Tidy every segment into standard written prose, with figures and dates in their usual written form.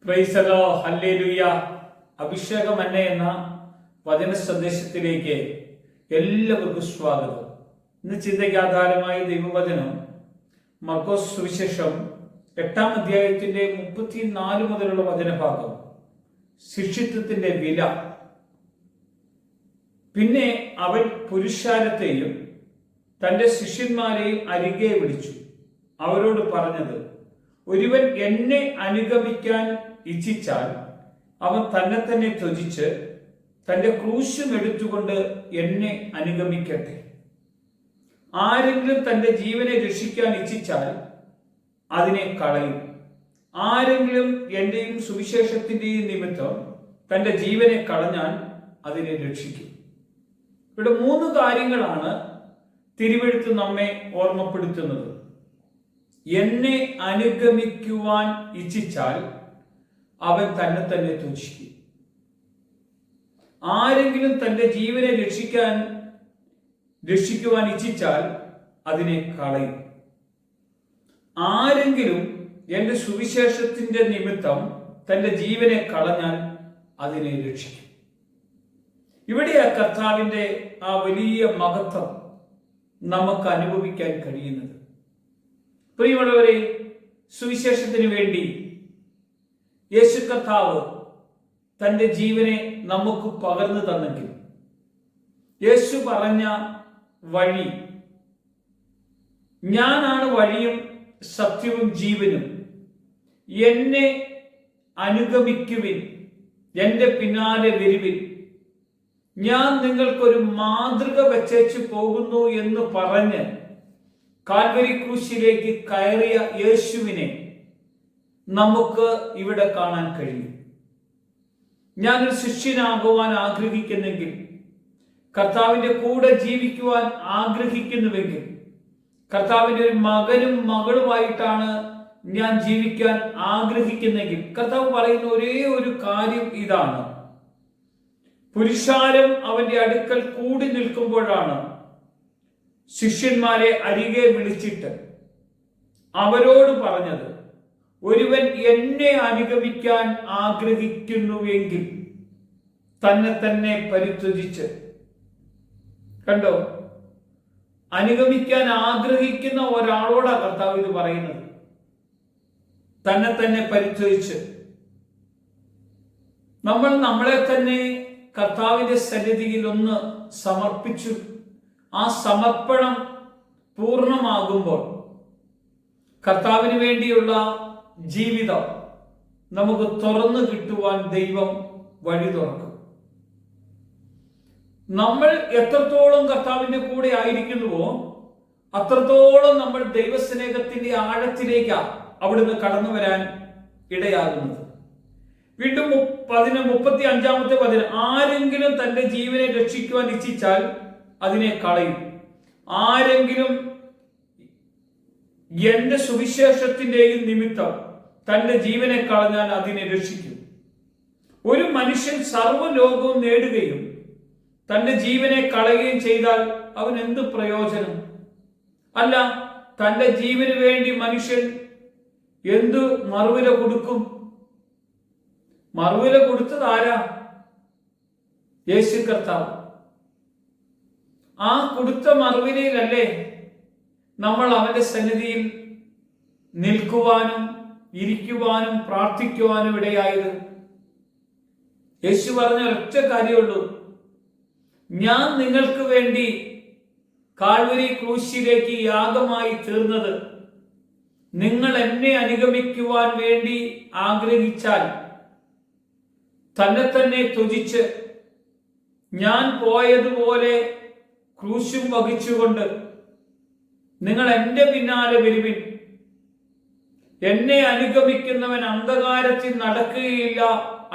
Praise the Lord, hallelujah. അഭിഷേകം എന്നെ എന്ന വചന സന്ദേശത്തിലേക്ക് എല്ലാവർക്കും സ്വാഗതം. ഇന്ന് ചിന്തയ്ക്ക് ആധാരമായ ദൈവവചനം മർക്കോസ് സുവിശേഷം 8-ാം അധ്യായത്തിന്റെ 34 മുതലുള്ള വചനഭാഗം, ശിഷ്യത്വത്തിന്റെ വില. പിന്നെ അവൻ പുരുഷാരത്തെയും തന്റെ ശിഷ്യന്മാരെയും അരികെ വിളിച്ചു അവരോട് പറഞ്ഞത്, ഒരുവൻ എന്നെ അനുഗമിക്കാൻ ഇച്ഛിച്ചാൽ അവൻ തന്നെ തന്നെ ത്യജിച്ച് തന്റെ ക്രൂശും എടുത്തുകൊണ്ട് എന്നെ അനുഗമിക്കട്ടെ. ആരെങ്കിലും തന്റെ ജീവനെ രക്ഷിക്കാൻ ഇച്ഛിച്ചാൽ അതിനെ കളയും. ആരെങ്കിലും എന്റെയും സുവിശേഷത്തിന്റെയും നിമിത്തം തന്റെ ജീവനെ കളഞ്ഞാൽ അതിനെ രക്ഷിക്കും. ഇവിടെ 3 കാര്യങ്ങളാണ് തിരുവെഴുത്ത് നമ്മെ ഓർമ്മപ്പെടുത്തുന്നത്. എന്നെ അനുഗമിക്കുവാൻ ഇച്ഛിച്ചാൽ അവൻ തന്നെ തന്നെ ത്യജിക്കും. ആരെങ്കിലും തന്റെ ജീവനെ രക്ഷിക്കുവാൻ ഇച്ഛിച്ചാൽ അതിനെ കളയും. ആരെങ്കിലും എന്റെ സുവിശേഷത്തിന്റെ നിമിത്തം തന്റെ ജീവനെ കളഞ്ഞാൽ അതിനെ രക്ഷിക്കും. ഇവിടെ ആ കർത്താവിന്റെ ആ വലിയ മഹത്വം നമുക്ക് അനുഭവിക്കാൻ കഴിയുന്നത്. പ്രിയമുള്ളവരെ, സുവിശേഷത്തിന് വേണ്ടി യേശു കർത്താവ് തന്റെ ജീവനെ നമുക്ക് പകർന്നു തന്നെങ്കിൽ, യേശു പറഞ്ഞ വഴി, ഞാനാണ് വഴിയും സത്യവും ജീവനും, എന്നെ അനുഗമിക്കുവിൻ, എന്റെ പിന്നാലെ വരുവിൻ, ഞാൻ നിങ്ങൾക്കൊരു മാതൃക വെച്ചേച്ചു പോകുന്നു എന്ന് പറഞ്ഞ് കാൽവരി ക്രൂശിലേക്ക് കയറിയ യേശുവിനെ നമുക്ക് ഇവിടെ കാണാൻ കഴിയും. ഞാനൊരു ശിഷ്യനാകുവാൻ ആഗ്രഹിക്കുന്നെങ്കിൽ, കർത്താവിന്റെ കൂടെ ജീവിക്കുവാൻ ആഗ്രഹിക്കുന്നുവെങ്കിൽ, കർത്താവിന്റെ ഒരു മകനും മകളുമായിട്ടാണ് ഞാൻ ജീവിക്കാൻ ആഗ്രഹിക്കുന്നെങ്കിൽ, കർത്താവ് പറയുന്ന ഒരേ ഒരു കാര്യം ഇതാണ്: പുരുഷാരം അവന്റെ അടുക്കൽ കൂടി നിൽക്കുമ്പോഴാണ് ശിഷ്യന്മാരെ അരികെ വിളിച്ചിട്ട് അവരോട് പറഞ്ഞത്, ഒരുവൻ എന്നെ അനുഗമിക്കാൻ ആഗ്രഹിക്കുന്നുവെങ്കിൽ തന്നെ തന്നെ പരിത്യജിച്ച്. കണ്ടോ, അനുഗമിക്കാൻ ആഗ്രഹിക്കുന്ന ഒരാളോടാ കർത്താവ് ഇത് പറയുന്നത്. തന്നെ തന്നെ പരിത്യജിച്ച് നമ്മൾ നമ്മളെ തന്നെ കർത്താവിന്റെ സന്നിധിയിൽ ഒന്ന് സമർപ്പിച്ചു. ആ സമർപ്പണം പൂർണ്ണമാകുമ്പോൾ കർത്താവിന് വേണ്ടിയുള്ള ജീവിതം നമുക്ക് തുറന്നു കിട്ടുവാൻ ദൈവം വഴി തുറക്കും. നമ്മൾ എത്രത്തോളം കർത്താവിന്റെ കൂടെ ആയിരിക്കുന്നുവോ അത്രത്തോളം നമ്മൾ ദൈവസ്നേഹത്തിന്റെ ആഴത്തിലേക്കാണ് അവിടുന്ന് കടന്നു വരാൻ ഇടയാകുന്നത്. വീണ്ടും 35-ാമത്തെ വചനം, ആരെങ്കിലും തന്റെ ജീവനെ രക്ഷിക്കുവാൻ ഇച്ഛിച്ചാൽ അതിനെ കളയും. ആരെങ്കിലും എന്റെ സുവിശേഷത്തിന്റെയും നിമിത്തം തന്റെ ജീവനെ കളഞ്ഞാൽ അതിനെ രക്ഷിക്കും. ഒരു മനുഷ്യൻ സർവ്വലോകവും നേടുകയും തന്റെ ജീവനെ കളയുകയും ചെയ്താൽ അവൻ എന്ത് പ്രയോജനം? അല്ല, തന്റെ ജീവന് വേണ്ടി മനുഷ്യൻ എന്തു മറുവില കൊടുക്കും? മറുവില കൊടുത്തത് ആരാ? യേശു കർത്താവ്. ആ കൊടുത്ത മറുവിലയിലല്ലേ നമ്മൾ അവന്റെ സന്നിധിയിൽ നിൽക്കുവാനും ഇരിക്കുവാനും പ്രാർത്ഥിക്കുവാനും ഇടയായത്. യേശു പറഞ്ഞ ഒറ്റ കാര്യമുള്ളൂ: ഞാൻ നിങ്ങൾക്ക് വേണ്ടി കാൽവരി ക്രൂശിലേക്ക് യാഗമായി തീർന്നത്, നിങ്ങൾ എന്നെ അനുഗമിക്കുവാൻ വേണ്ടി ആഗ്രഹിച്ചാൽ തന്നെ തന്നെ ത്യജിച്ച് ഞാൻ പോയതുപോലെ ക്രൂശും വഹിച്ചുകൊണ്ട് നിങ്ങൾ എന്റെ പിന്നാലെ വരുവിൻ. എന്നെ അനുഗമിക്കുന്നവൻ അന്ധകാരത്തിൽ നടക്കുകയില്ല,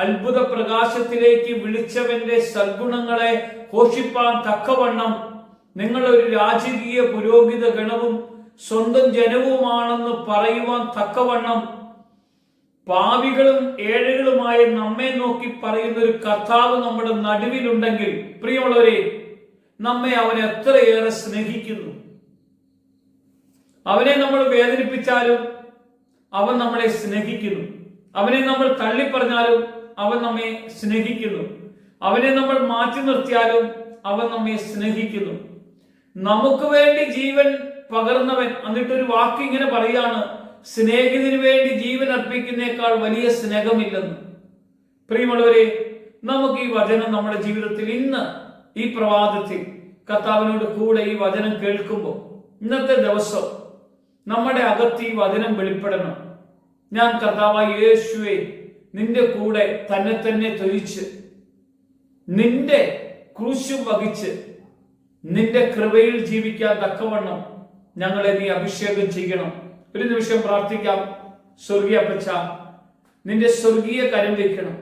അത്ഭുത പ്രകാശത്തിലേക്ക് വിളിച്ചവന്റെ സദ്ഗുണങ്ങളെ ഘോഷിപ്പാൻ തക്കവണ്ണം നിങ്ങൾ ഒരു രാജകീയ പുരോഹിത ഗണവും സ്വന്തം ജനവുമാണെന്ന് പറയുവാൻ തക്കവണ്ണം പാപികളും ഏഴകളുമായ നമ്മെ നോക്കി പറയുന്ന ഒരു കർത്താവ് നമ്മുടെ നടുവിലുണ്ടെങ്കിൽ, പ്രിയമുള്ളവരെ, നമ്മെ അവൻ എത്രയേറെ സ്നേഹിക്കുന്നു. അവനെ നമ്മൾ വേദനിപ്പിച്ചാലും അവൻ നമ്മളെ സ്നേഹിക്കുന്നു. അവനെ നമ്മൾ തള്ളിപ്പറഞ്ഞാലും അവൻ നമ്മെ സ്നേഹിക്കുന്നു. അവനെ നമ്മൾ മാറ്റി നിർത്തിയാലും അവൻ നമ്മെ സ്നേഹിക്കുന്നു. നമുക്ക് വേണ്ടി ജീവൻ പകർന്നവൻ. എന്നിട്ടൊരു വാക്ക് ഇങ്ങനെ പറയാണ്, സ്നേഹിതന് വേണ്ടി ജീവൻ അർപ്പിക്കുന്നേക്കാൾ വലിയ സ്നേഹമില്ലെന്ന്. പ്രിയമുള്ളവരെ, നമുക്ക് ഈ വചനം നമ്മുടെ ജീവിതത്തിൽ ഇന്ന് ഈ പ്രഭാതത്തിൽ കർത്താവിനോട് കൂടെ ഈ വചനം കേൾക്കുമ്പോൾ ഇന്നത്തെ ദിവസം നമ്മുടെ അകത്ത് ഈ വചനം വെളിപ്പെടണം. ഞാൻ കർത്താവായ യേശുവേ നിന്റെ കൂടെ തന്നെ തന്നെ തൊഴിച്ച് നിന്റെ ക്രൂശും വഹിച്ച് നിന്റെ കൃപയിൽ ജീവിക്കാൻ തക്കവണ്ണം ഞങ്ങളെ നീ അഭിഷേകം ചെയ്യണം. ഒരു നിമിഷം പ്രാർത്ഥിക്കാം. സ്വർഗീയ അപ്പച്ച, നിന്റെ സ്വർഗീയ കരം വയ്ക്കണം.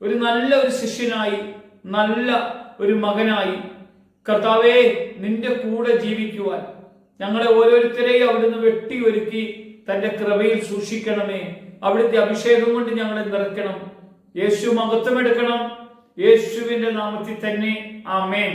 ഒരു നല്ല ഒരു ശിഷ്യനായി, നല്ല ഒരു മകനായി കർത്താവേ നിന്റെ കൂടെ ജീവിക്കുവാൻ ഞങ്ങളെ ഓരോരുത്തരെയും അവിടുന്ന് വെട്ടി ഒരുക്കി തന്റെ കൃപയിൽ സൂക്ഷിക്കണമേ. അവിടുത്തെ അഭിഷേകം കൊണ്ട് ഞങ്ങളെ നിറയ്ക്കണം. യേശു മഹത്വമെടുക്കണം. യേശുവിന്റെ നാമത്തിൽ തന്നെ ആമേൻ.